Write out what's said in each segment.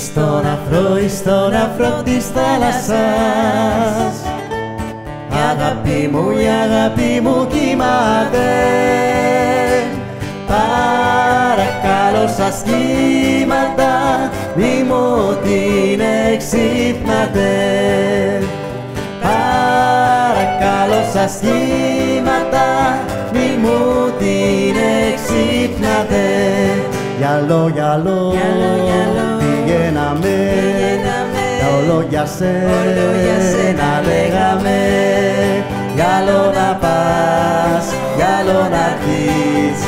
εις στον αφρό της θάλασσας. Η αγάπη μου κοιμάται. Παρακαλώ σας κύματα, μη μου την εξύπνατε. Παρακαλώ σας κύματα, μη μου την εξύπνατε. Γυαλό, πηγαίναμε, τα ολόγια σένα λέγαμε. Γυαλό να πας, γυαλό να έρθεις,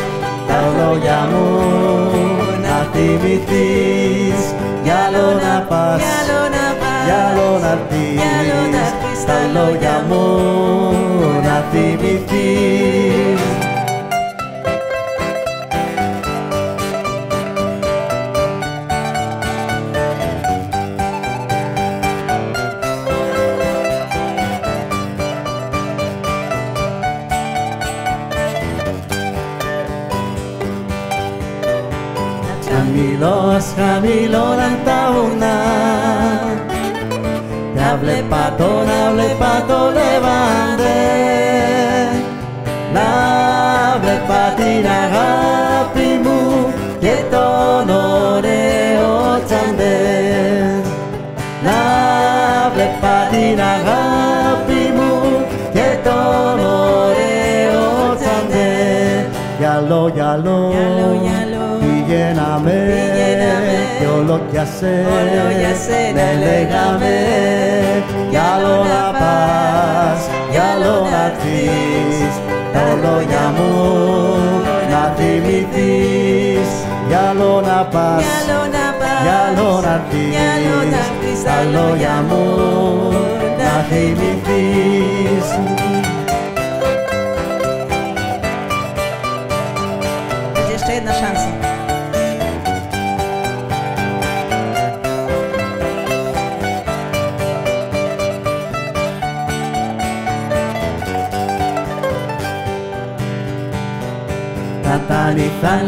τα ολόγια μου να θυμηθείς. Γυαλό να πας, γυαλό να έρθεις, τα ολόγια μου να θυμηθείς. Χαμηλώναν τα βουνά, να βλέπα το λεβάντε, να βλέπα την αγάπη μου και τον ωραίο τσαντέ. Να βλέπα την αγάπη μου και τον ωραίο τσαντέ. Γυαλό, πηγαίναμε κι ολόγια σένα λέγαμε. Γυαλό να πας, γυαλό να έρθεις, τα ολόγια μου να θυμηθείς. Γυαλό να πας, γυαλό να έρθεις, τα ολόγια μου να θυμηθείς. Jeszcze jedna szansa.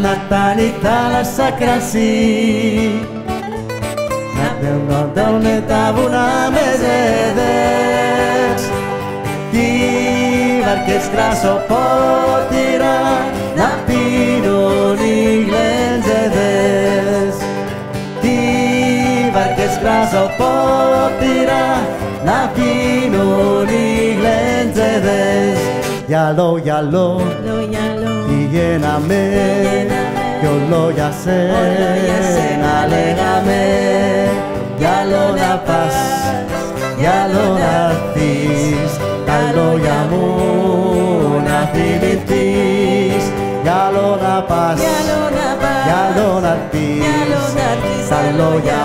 Να τάνει θάλασσα κρασί, να περνώντανε τα βουνά με ζέδες. Τι βαρκές κρασοπότηρα να πίνουν οι γλεντζεδές. Τι βαρκές κρασοπότηρα να πίνουν οι γλεντζεδές. Γυαλό, πηγαίναμε κι ολόγια σένα λέγαμε. Γυαλό να πας, γυαλό να έρθεις, τα λόγια μου να θυμηθείς. Γυαλό να πας, γυαλό να έρθεις, τα λόγια